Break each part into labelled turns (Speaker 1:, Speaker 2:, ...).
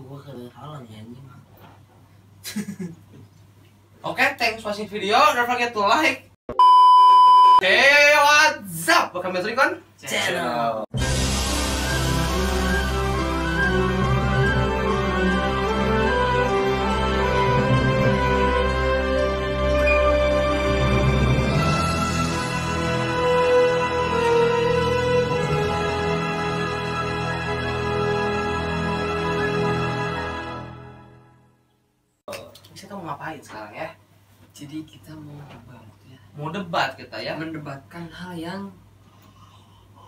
Speaker 1: gua kehalang ya anjing.
Speaker 2: Oke, thanks for watching video. Don't forget to like. Hey, what's up? Welcome back to Recon
Speaker 1: Channel.
Speaker 2: Kita mau ngapain sekarang ya?
Speaker 1: Jadi kita mau debat ya.
Speaker 2: Mau debat kita ya?
Speaker 1: Mendebatkan hal yang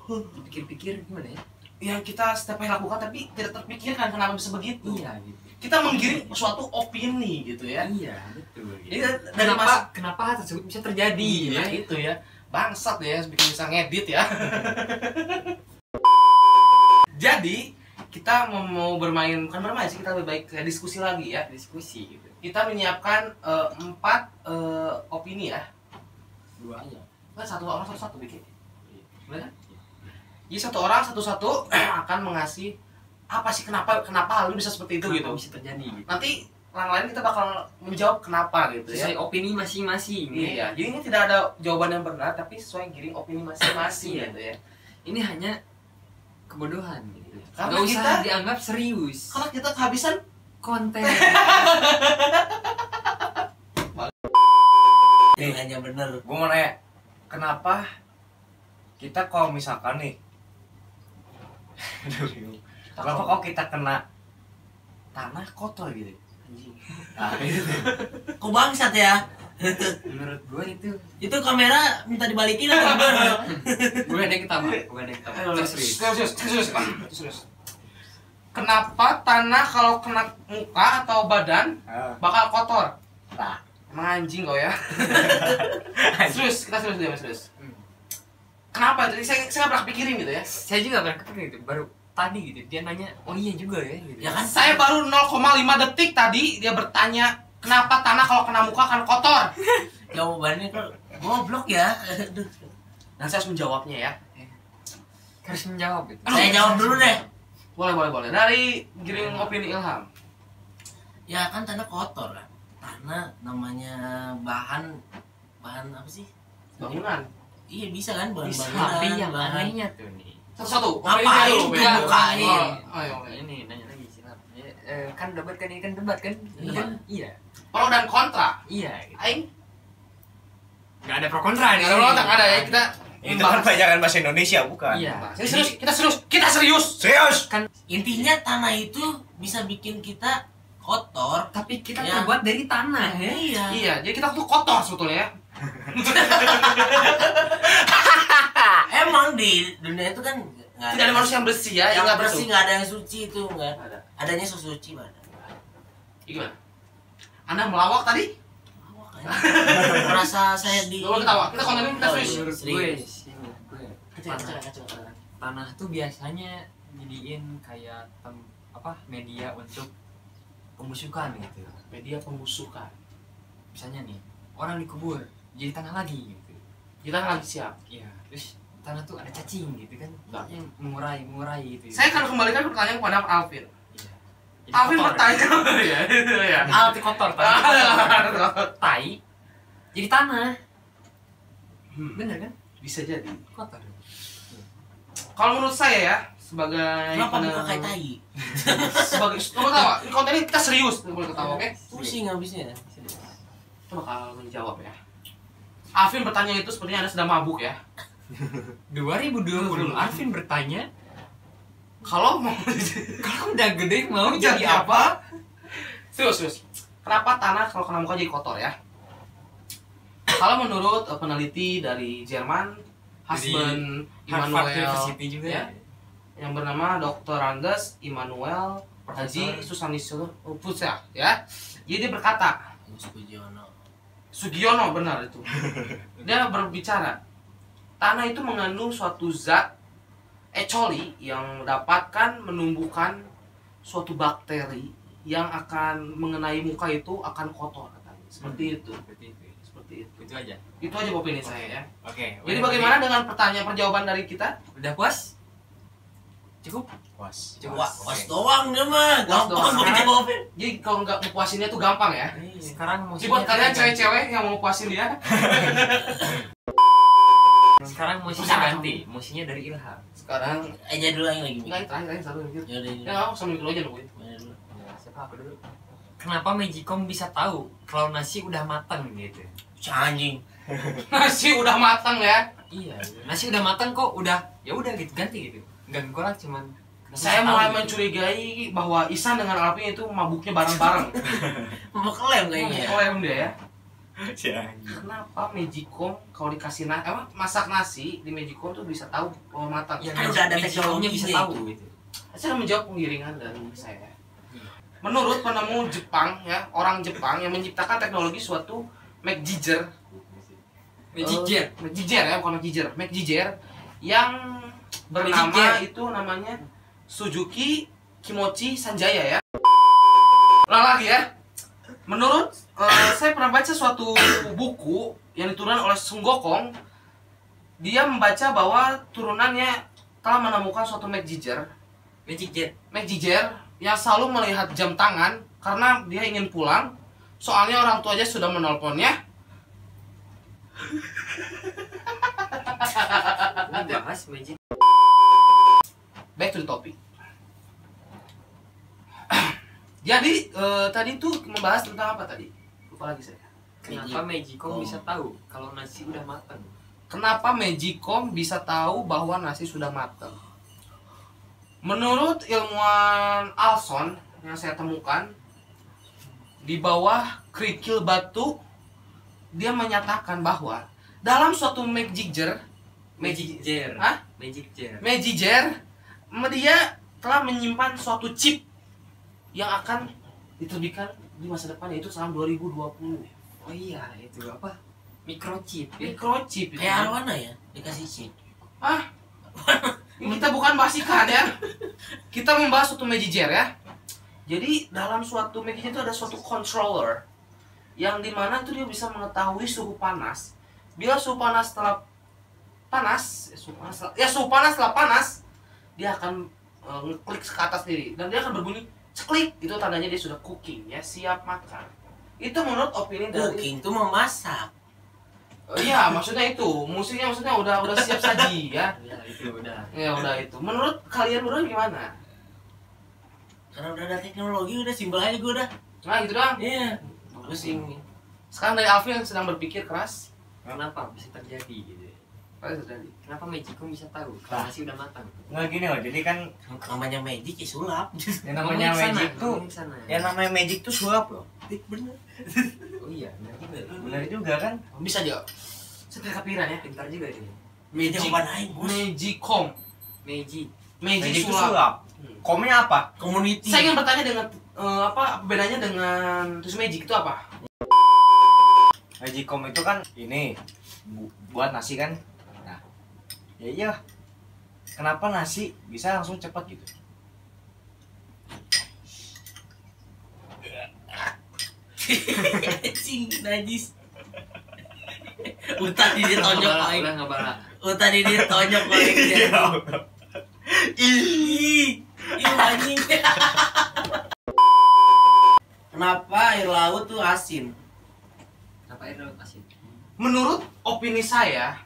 Speaker 1: dipikir-pikir gimana ya?
Speaker 2: Yang kita setiap hari lakukan tapi tidak terpikirkan kenapa bisa begitu.
Speaker 1: Iya gitu.
Speaker 2: Kita menggiring suatu opini gitu ya.
Speaker 1: Iya betul.
Speaker 2: Jadi dari
Speaker 1: Kenapa hal tersebut bisa terjadi?
Speaker 2: ya
Speaker 1: Ya?
Speaker 2: itu ya. Bangsat ya, bikin bisa ngedit ya. Jadi kita mau bermain, bukan bermain sih, kita lebih baik kayak diskusi lagi ya.
Speaker 1: Diskusi gitu.
Speaker 2: Kita menyiapkan 4 opini ya.
Speaker 1: 2 aja.
Speaker 2: Kan satu orang satu bikin.
Speaker 1: Iya.
Speaker 2: Benar? Jadi satu orang satu akan mengasih apa sih kenapa hal ini bisa seperti itu gitu.
Speaker 1: Bisa terjadi gitu.
Speaker 2: Nanti orang lain kita bakal menjawab kenapa gitu ya.
Speaker 1: Sesuai opini masing-masing.
Speaker 2: Iya, jadi ini tidak ada jawaban yang benar tapi sesuai giring opini masing-masing
Speaker 1: Iya.
Speaker 2: gitu ya.
Speaker 1: Ini hanya kebodohan gitu.
Speaker 2: Karena
Speaker 1: Nggak usah
Speaker 2: kita-
Speaker 1: dianggap serius.
Speaker 2: Kalau kita kehabisan
Speaker 1: Konten.
Speaker 3: Nih,
Speaker 1: hanya bener.
Speaker 3: gue mau nanya, kenapa kita kalau misalkan nih, kenapa kalau kita kena tanah kotor gitu? Nah, gitu.
Speaker 1: Kok bangsat ya?
Speaker 3: Menurut gue itu
Speaker 1: Itu kamera minta dibalikin atau gimana?
Speaker 3: gue ada yang ketawa, gue ada yang ketawa.
Speaker 2: serius. Kenapa tanah kalau kena muka atau badan bakal kotor?
Speaker 3: Nah,
Speaker 2: Emang anjing kau ya. Serius, kita serius deh, Mas, serius. Kenapa itu? Saya nggak pernah pikirin gitu ya.
Speaker 1: Saya juga pernah kepikiran gitu, baru tadi gitu dia nanya, oh iya juga ya gitu.
Speaker 2: Ya kan saya baru 0,5 detik tadi dia bertanya kenapa tanah kalau kena muka akan kotor.
Speaker 1: Jawabannya kan goblok ya.
Speaker 2: Dan saya harus menjawabnya ya.
Speaker 1: Harus menjawab gitu.
Speaker 2: Saya jawab
Speaker 1: dulu deh.
Speaker 2: Boleh. Dari giring opini Ilham.
Speaker 4: Ya kan tanah kotor kan. Tanah namanya bahan apa sih?
Speaker 2: Bangunan.
Speaker 4: Iya bisa kan bahan
Speaker 2: Bisa,
Speaker 4: bangunan.
Speaker 1: Tapi yang
Speaker 4: bahan.
Speaker 1: anehnya tuh nih.
Speaker 2: Satu-satu.
Speaker 4: Ngapain
Speaker 2: Opini dulu,
Speaker 4: bukan
Speaker 2: beda.
Speaker 4: bukain?
Speaker 2: Ayo.
Speaker 1: Ini nanya lagi silap. Kan debat kan ini kan debat kan?
Speaker 4: Iya.
Speaker 1: Kan? Iya.
Speaker 2: Pro dan kontra.
Speaker 1: Iya. Gitu.
Speaker 2: Aing
Speaker 1: Nggak ada pro kontra nih.
Speaker 2: nggak ada ya kita.
Speaker 3: itu kan pelajaran bahasa Indonesia bukan?
Speaker 1: Iya.
Speaker 2: Kita serius.
Speaker 3: Serius?
Speaker 4: Intinya tanah itu bisa bikin kita kotor.
Speaker 1: Tapi kita
Speaker 4: Ya.
Speaker 1: terbuat dari tanah ya.
Speaker 4: Iya.
Speaker 2: Iya, jadi kita tuh kotor sebetulnya ya.
Speaker 4: Emang di dunia itu kan nggak
Speaker 2: Tidak ada manusia yang bersih ya,
Speaker 4: yang
Speaker 2: ingat
Speaker 4: bersih,
Speaker 2: itu.
Speaker 4: nggak ada yang suci itu nggak.
Speaker 2: Ada.
Speaker 4: Adanya sesuci mana?
Speaker 2: Gimana? Anda melawak tadi?
Speaker 4: Merasa saya di.
Speaker 2: Coba ketawa. Kita kontenin kita serius.
Speaker 1: Menurut
Speaker 4: Serius.
Speaker 1: gue
Speaker 2: Kecil.
Speaker 1: tanah tuh biasanya jadiin kayak media untuk pembusukan gitu.
Speaker 2: Media pembusukan.
Speaker 1: Misalnya nih orang dikubur jadi tanah lagi gitu.
Speaker 2: Kita kan lagi siap.
Speaker 1: Iya. Terus tanah tuh ada cacing gitu kan.
Speaker 2: Nah.
Speaker 1: Yang mengurai gitu.
Speaker 2: Saya akan kembalikan pertanyaan kepada Alvin.
Speaker 1: Iya. Jadi
Speaker 2: Alvin
Speaker 1: kotor.
Speaker 2: bertanya. Iya, itu ya.
Speaker 1: Alti kotor tai jadi tanah. Bener kan?
Speaker 2: Bisa jadi.
Speaker 1: Kotor.
Speaker 2: Kalau menurut saya ya, sebagai
Speaker 4: Kenapa muka kayak tai?
Speaker 2: sebagai coba ketawa. Ini konten ini kita serius, boleh ketawa, oke?
Speaker 4: Pusing habisnya.
Speaker 2: Kita bakal menjawab ya. Alvin bertanya itu sepertinya Anda sedang mabuk ya.
Speaker 1: 2020 Arvin bertanya,
Speaker 2: Kalau mau
Speaker 1: kalau udah gede mau
Speaker 2: jadi
Speaker 1: jadi apa?
Speaker 2: Serius. Kenapa tanah kalau kena muka jadi kotor ya? Kalau menurut peneliti dari Jerman, husband
Speaker 1: Harvard
Speaker 2: Immanuel
Speaker 1: University juga
Speaker 2: ya, yang bernama Dr. Andes Immanuel Haji
Speaker 1: Profesor.
Speaker 2: Susaniso ya. Jadi dia berkata, Sugiono benar itu. Dia berbicara, tanah itu mengandung suatu zat E. coli yang mendapatkan menumbuhkan suatu bakteri yang akan mengenai muka itu akan kotor katanya. Seperti itu. Seperti itu.
Speaker 1: Itu aja.
Speaker 2: Itu aja opini saya ya.
Speaker 1: Oke.
Speaker 2: Jadi bagaimana dengan pertanyaan perjawaban dari kita?
Speaker 1: Udah puas? Cukup?
Speaker 3: Was.
Speaker 4: Was doang dia mah, gampang
Speaker 2: doang.
Speaker 4: mau jawabin.
Speaker 2: Jadi kalau nggak mau puasinnya tuh gampang ya.
Speaker 1: Sekarang
Speaker 2: Jadi buat kalian cewek-cewek yang mau puasin dia,
Speaker 1: Sekarang musiknya ganti. Musiknya dari Ilham.
Speaker 2: sekarang
Speaker 4: Aja dulu yang lagi.
Speaker 2: enggak terakhir satu mikir.
Speaker 4: Ya udah.
Speaker 2: Ya nggak sama mikir aja nungguin.
Speaker 4: Dulu.
Speaker 1: Ya, siapa aku dulu? Kenapa Magicom bisa tahu kalau nasi udah matang gitu?
Speaker 4: Si anjing.
Speaker 2: Nasi udah matang ya.
Speaker 1: Iya, nasi udah matang kok, udah ya udah gitu ganti gitu. Enggak kolak cuman
Speaker 2: Saya
Speaker 1: bisa
Speaker 2: mulai
Speaker 1: tahu gitu.
Speaker 2: mencurigai bahwa Isan dengan Alvin itu mabuknya bareng-bareng.
Speaker 4: Mau klaim kayaknya.
Speaker 2: Klaim dia ya.
Speaker 3: Si anjing.
Speaker 2: Kenapa Magicom kalau dikasih masak nasi di Magicom tuh bisa tahu bahwa matang?
Speaker 1: Ya,
Speaker 4: Kan udah ada
Speaker 1: Magicomnya bisa
Speaker 4: teknologinya
Speaker 1: tahu
Speaker 4: itu.
Speaker 1: gitu.
Speaker 2: Saya menjawab penggiringan dari saya. Menurut penemu Jepang ya, orang Jepang yang menciptakan teknologi suatu Magiger. Magiger ya, bukan Magiger. Magiger yang bernama
Speaker 1: Magiger.
Speaker 2: itu namanya Suzuki Kimochi Sanjaya ya. Ulang lagi ya. Menurut saya pernah baca suatu buku yang diturunkan oleh Sun Gokong. Dia membaca bahwa turunannya telah menemukan suatu Magiger yang selalu melihat jam tangan karena dia ingin pulang. Soalnya orang tuanya sudah menelponnya.
Speaker 1: Ini bahas Magic.
Speaker 2: Back to the topic. Jadi tadi tuh membahas tentang apa tadi? Lupa lagi saya.
Speaker 1: Kenapa Magicom bisa tahu kalau nasi udah matang?
Speaker 2: Kenapa Magicom bisa tahu bahwa nasi sudah matang? Menurut ilmuwan Alson yang saya temukan di bawah kerikil batu, dia menyatakan bahwa dalam suatu Magiger, Hah? Magiger, dia telah menyimpan suatu chip yang akan diterbitkan di masa depan, yaitu tahun 2020.
Speaker 1: Oh iya, itu apa? Microchip ya.
Speaker 2: Microchip itu.
Speaker 4: Kayak arwana ya, dikasih chip.
Speaker 2: Ah, ini kita bukan bahas ikan ya. Kita membahas suatu Magiger ya. Jadi dalam suatu Magiger itu ada suatu controller yang dimana tuh dia bisa mengetahui suhu panas. Bila suhu panas setelah panas, suhu panas setelah panas, dia akan ngeklik ke atas sendiri dan dia akan berbunyi ceklik. Itu tandanya dia sudah cooking ya, siap makan. Itu menurut opini dari
Speaker 4: Cooking tuh memasak.
Speaker 2: iya, maksudnya itu. Musiknya maksudnya udah siap saji ya.
Speaker 1: Ya itu udah.
Speaker 2: Ya udah itu. Menurut kalian berdua gimana?
Speaker 4: Karena udah ada teknologi, udah simpel aja gue udah.
Speaker 2: Nah gitu doang.
Speaker 4: Iya.
Speaker 2: Pusing. Sekarang dari Alfi yang sedang berpikir keras.
Speaker 1: Kenapa bisa terjadi gitu?
Speaker 2: Apa yang terjadi?
Speaker 1: Kenapa Magicom bisa tahu kalau nasi udah matang?
Speaker 3: Nggak gini loh, jadi kan
Speaker 4: Namanya magic ya sulap.
Speaker 3: yang namanya magic tuh, yang namanya magic tuh sulap loh.
Speaker 4: Bener.
Speaker 1: Oh iya, benar juga.
Speaker 3: Benar juga kan?
Speaker 2: Bisa aja. Saya kepikiran ya.
Speaker 1: Pintar juga ini.
Speaker 2: Magic.
Speaker 4: Jawaban aing, Bos.
Speaker 2: Magicom.
Speaker 1: Magic.
Speaker 2: Magic
Speaker 3: Magic tuh
Speaker 2: sulap.
Speaker 3: sulap. Komnya apa?
Speaker 4: Community.
Speaker 2: Saya ingin bertanya dengan apa bedanya dengan terus magic itu apa?
Speaker 3: Magicom itu kan ini buat nasi kan. Nah, ya iya. Kenapa nasi bisa langsung cepat gitu?
Speaker 4: Cing, najis. Udah ditonjok aing.
Speaker 1: Udah nggak bala.
Speaker 4: Udah ditonjok aing. Ih, anjing. Kenapa air laut tuh asin?
Speaker 1: Kenapa air laut asin?
Speaker 2: Menurut opini saya,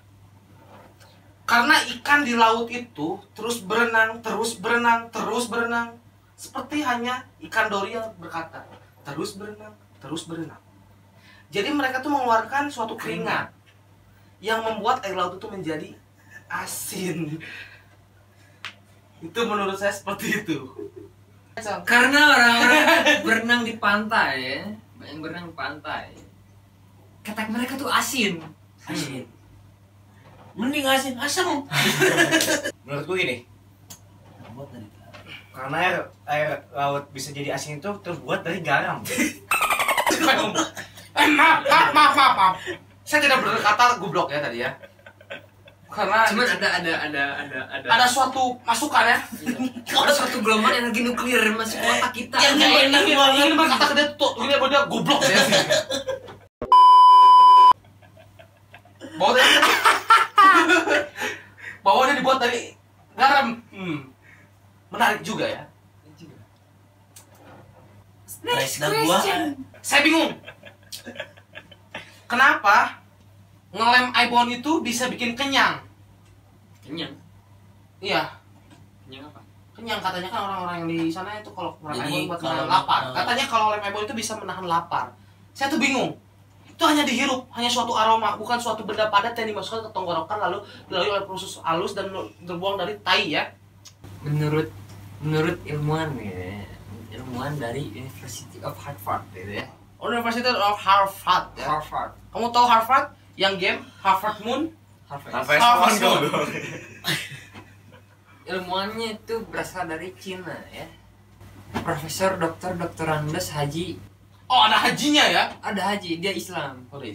Speaker 2: karena ikan di laut itu terus berenang, seperti hanya ikan dori yang berkata, terus berenang. Jadi mereka tuh mengeluarkan suatu keringat yang membuat air laut itu menjadi asin. Itu menurut saya seperti itu.
Speaker 1: Karena orang-orang berenang di pantai ya, yang berenang di pantai. Ketek mereka tuh asin.
Speaker 4: Asin. Mending asin, asam.
Speaker 3: Menurutku gini, karena air laut bisa jadi asin itu terbuat dari garam.
Speaker 2: Maaf. Saya tidak berkata goblok ya tadi ya. Karena
Speaker 1: Cuman
Speaker 2: ada suatu masukan ya.
Speaker 1: ada suatu gelombang energi nuklir masuk ke otak kita.
Speaker 4: Yang nggak enak banget.
Speaker 2: Ini berkata ke dia tuh, ini dia goblok ya. Bahwa dia dibuat dari garam. Menarik juga ya.
Speaker 4: Next gua.
Speaker 2: Saya bingung. Kenapa ngelem iPhone itu bisa bikin kenyang?
Speaker 1: Kenyang.
Speaker 2: Iya,
Speaker 1: Kenyang apa?
Speaker 2: kenyang katanya kan orang-orang yang di sana itu kalau ngelem
Speaker 4: Jadi,
Speaker 2: iPhone buat
Speaker 4: kalau-
Speaker 2: menahan lapar. Katanya kalau lem iPhone itu bisa menahan lapar. Saya tuh bingung. Itu hanya dihirup, hanya suatu aroma, bukan suatu benda padat yang dimasukkan ke tenggorokan lalu dilalui oleh proses halus dan terbuang dari tai ya.
Speaker 1: Menurut ilmuwan ya, ilmuwan dari University of Harvard gitu ya.
Speaker 2: University of Harvard ya.
Speaker 1: Harvard.
Speaker 2: Kamu tahu Harvard yang game Harvard Moon?
Speaker 1: Harvard.
Speaker 2: Harvard Moon.
Speaker 1: Ilmuannya itu berasal dari Cina ya. Profesor Dr. Andes Haji.
Speaker 2: Oh, ada hajinya ya?
Speaker 1: Ada Haji, dia Islam.
Speaker 2: Oh, iya.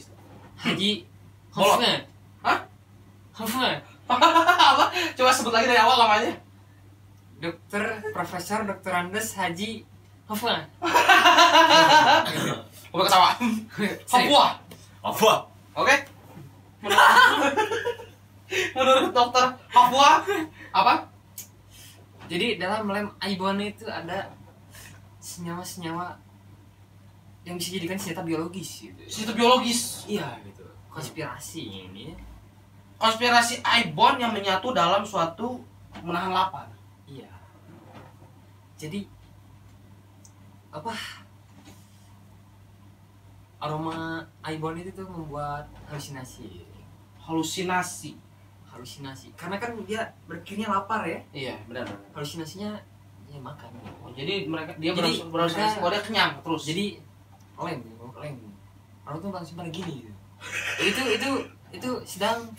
Speaker 1: Haji
Speaker 2: Bolot.
Speaker 1: Hafna.
Speaker 2: Hah?
Speaker 1: Hafna.
Speaker 2: Apa? Coba sebut lagi dari awal namanya.
Speaker 1: Profesor Dr. Andes Haji Hafna.
Speaker 2: Udah ketawa. Papua.
Speaker 3: Apa?
Speaker 2: Oke. Menurut dokter Papua apa?
Speaker 1: Jadi dalam lem iPhone itu ada senyawa-senyawa yang bisa dijadikan senjata biologis gitu.
Speaker 2: Situ biologis.
Speaker 1: Iya gitu. Konspirasi ini.
Speaker 2: Konspirasi iPhone yang menyatu dalam suatu menahan lapar.
Speaker 1: Iya. Jadi apa? Aroma iPhone itu tuh membuat halusinasi.
Speaker 2: Halusinasi.
Speaker 1: Karena kan dia berpikirnya lapar ya.
Speaker 2: Iya, benar.
Speaker 1: Halusinasinya ya makan.
Speaker 2: Oh, jadi dia
Speaker 1: Jadi,
Speaker 2: berhalusinasi bahwa dia kenyang terus.
Speaker 1: Jadi lem. Orang tuh langsung pada gini gitu. itu sedang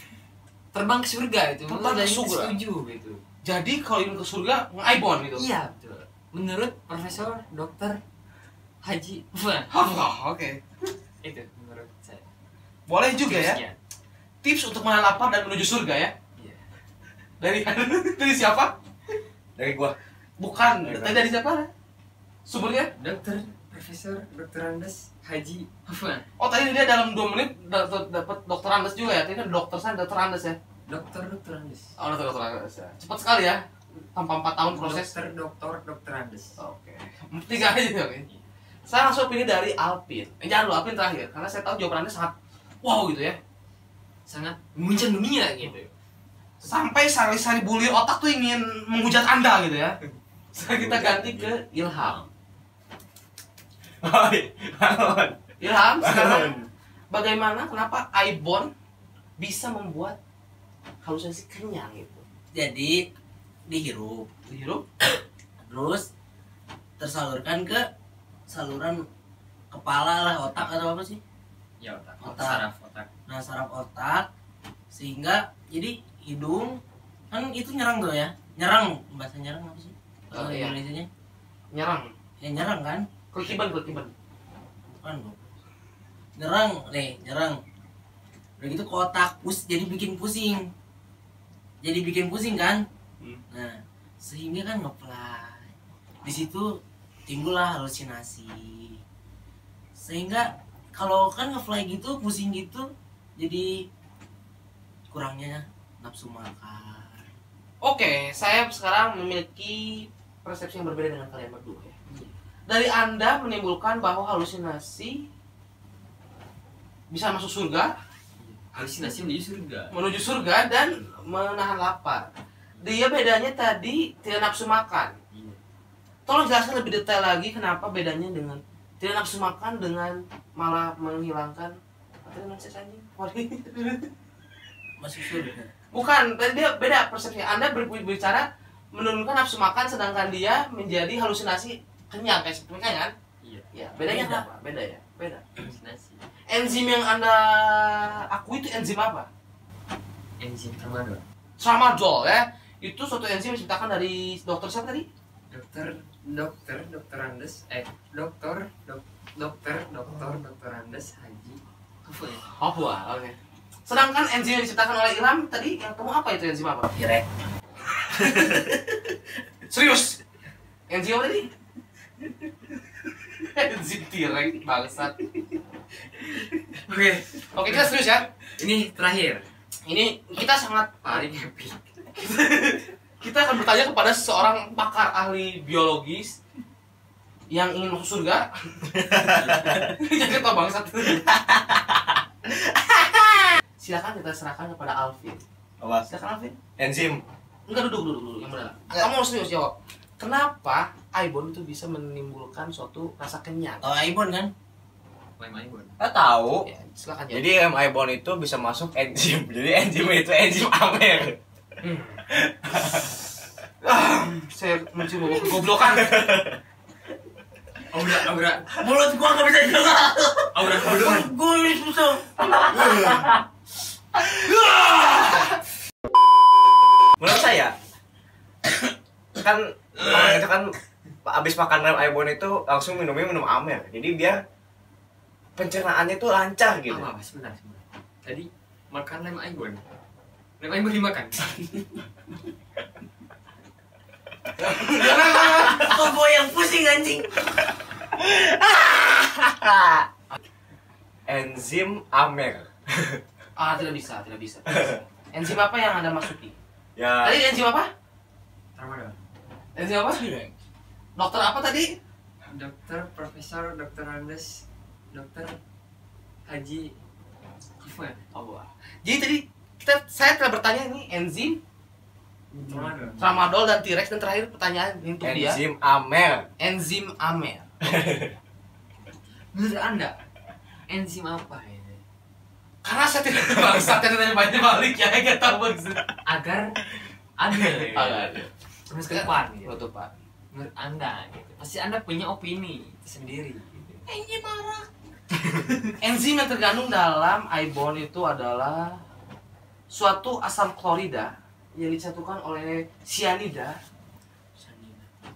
Speaker 1: terbang ke surga itu.
Speaker 2: Terbang ke
Speaker 1: Udah
Speaker 2: surga.
Speaker 1: setuju gitu.
Speaker 2: Jadi kalau ingin ke surga nge-iPhone gitu.
Speaker 1: Iya betul. Menurut Profesor Dr. Haji Wah,
Speaker 2: Allah, oke.
Speaker 1: itu menurut saya.
Speaker 2: Boleh juga ya.
Speaker 1: Tipsnya.
Speaker 2: Tips untuk menahan lapar dan menuju surga ya.
Speaker 1: Iya.
Speaker 2: Dari siapa?
Speaker 3: Dari gua.
Speaker 2: Bukan. Dari siapa? Sumbernya?
Speaker 1: Profesor Dr. Andes Haji Wah,
Speaker 2: Oh, tadi dia dalam 2 menit dapat dokter Andes juga ya. Tadi kan dokter saya dokter Andes ya.
Speaker 1: Dr. Andes.
Speaker 2: Oh, dokter Andes ya. Cepat sekali ya. Tanpa 4 tahun proses.
Speaker 1: Dr. Andes.
Speaker 2: Oke. 3 aja oke. Saya langsung pilih dari Alpin. Jangan dulu Alpin terakhir karena saya tahu jawaban Anda sangat wow gitu ya.
Speaker 1: Sangat mengguncang dunia gitu.
Speaker 2: Sampai sari-sari bulir otak tuh ingin menghujat Anda gitu ya. Sekarang kita ganti ke Ilham. Ilham, sekarang bagaimana kenapa iPhone bisa membuat halusinasi kenyang gitu?
Speaker 4: Jadi dihirup,
Speaker 2: Dihirup?
Speaker 4: terus tersalurkan ke saluran kepala lah, otak atau apa sih?
Speaker 1: Ya otak.
Speaker 4: Otak.
Speaker 1: Saraf otak.
Speaker 4: Nah, saraf otak sehingga jadi hidung kan itu nyerang tuh ya. Nyerang, bahasa nyerang apa sih?
Speaker 2: Oh, iya.
Speaker 4: Indonesianya?
Speaker 2: Nyerang.
Speaker 4: Ya nyerang kan?
Speaker 2: Kelikiban.
Speaker 4: Bukan Bu. Nyerang. Udah gitu ke otak, jadi bikin pusing. Jadi bikin pusing kan? Nah, sehingga kan ngeplay. Di situ timbullah halusinasi. Sehingga kalau kan ngefly gitu, pusing gitu, jadi kurangnya nafsu makan.
Speaker 2: Oke, saya sekarang memiliki persepsi yang berbeda dengan kalian berdua ya. Dari Anda menimbulkan bahwa halusinasi bisa masuk surga,
Speaker 1: Halusinasi
Speaker 2: menuju surga dan menahan lapar. Dia bedanya tadi tidak nafsu makan.
Speaker 1: Iya.
Speaker 2: Tolong jelaskan lebih detail lagi kenapa bedanya dengan tidak nafsu makan dengan malah menghilangkan
Speaker 4: Masuk surga.
Speaker 2: Bukan, tadi dia beda persepsinya. Anda berbicara menurunkan nafsu makan sedangkan dia menjadi halusinasi kenyang kayak seperti kan?
Speaker 1: Iya.
Speaker 2: Ya, bedanya
Speaker 4: Beda.
Speaker 2: apa? Beda ya, beda.
Speaker 1: Halusinasi.
Speaker 2: Enzim yang Anda akui itu enzim apa?
Speaker 1: Enzim tramadol.
Speaker 2: Tramadol ya. Itu suatu enzim yang diciptakan dari dokter siapa tadi?
Speaker 1: Dokter Andes Dokter Andes Haji Wah.
Speaker 2: Papua. Oke. Sedangkan enzim yang diciptakan oleh Ilham tadi yang kamu apa itu enzim apa?
Speaker 4: Direk.
Speaker 2: Serius? Enzim apa tadi? Enzim tirek bangsat. Oke, kita serius ya.
Speaker 1: Ini terakhir.
Speaker 2: Ini kita sangat
Speaker 1: Paling epic.
Speaker 2: kita kita akan bertanya kepada seorang pakar ahli biologis yang ingin masuk surga. Jangan tau bangsat. Silakan kita serahkan kepada Alvin.
Speaker 3: Apa?
Speaker 2: Silakan Alvin.
Speaker 3: Enzim.
Speaker 2: Enggak, duduk yang benar. Kamu harus serius jawab. Kenapa Aibon itu bisa menimbulkan suatu rasa kenyang?
Speaker 4: Oh, Aibon kan?
Speaker 1: Lem Aibon.
Speaker 3: Tahu.
Speaker 2: Ya, silakan jawab.
Speaker 3: Jadi Aibon itu bisa masuk enzim. Jadi enzim itu enzim Amer.
Speaker 2: Saya mencium bau kegoblokan.
Speaker 1: Aura.
Speaker 4: Mulut gua nggak bisa jaga.
Speaker 1: Aura kebodohan.
Speaker 4: Gua ini susah.
Speaker 3: Menurut saya kan orang itu kan abis makan lem Aibon itu langsung minum Amer. Jadi biar pencernaannya tuh lancar gitu.
Speaker 1: Apa? Sebentar. Tadi makan lem Aibon. Lem Aibon dimakan.
Speaker 4: Kok gua yang pusing anjing?
Speaker 3: Enzim Amer.
Speaker 2: Tidak bisa. Enzim apa yang Anda masuki?
Speaker 3: Ya.
Speaker 2: Tadi enzim apa?
Speaker 1: Ramadan.
Speaker 2: Enzim apa? Dokter apa tadi?
Speaker 1: Dokter Profesor Dokter Andes Dokter Haji Kifman.
Speaker 2: Oh, jadi tadi saya telah bertanya ini enzim
Speaker 1: Ramadan.
Speaker 2: tramadol dan T-rex, dan terakhir pertanyaan untuk dia
Speaker 3: Enzim Amer.
Speaker 2: enzim Amer.
Speaker 1: Menurut Anda enzim apa ini?
Speaker 2: Karena saya tidak bangsat yang tanya banyak balik ya, nggak tahu maksud.
Speaker 1: Agar ada terus ke depan gitu.
Speaker 2: Penutupan.
Speaker 1: Menurut Anda gitu. Pasti Anda punya opini sendiri gitu.
Speaker 4: Anjing marah.
Speaker 2: Enzim yang terkandung dalam Aibon itu adalah suatu asam klorida yang disatukan oleh sianida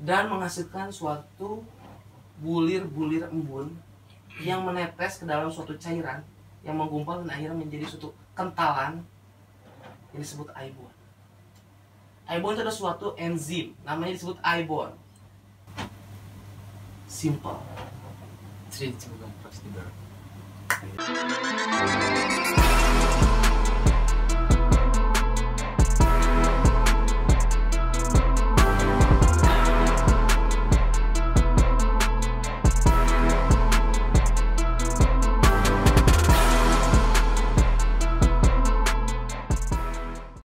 Speaker 2: dan menghasilkan suatu bulir-bulir embun yang menetes ke dalam suatu cairan yang menggumpal dan akhirnya menjadi suatu kentalan yang disebut Aibon. Aibon itu adalah suatu enzim, namanya disebut Aibon. Simple.
Speaker 1: Sering coba prosedur.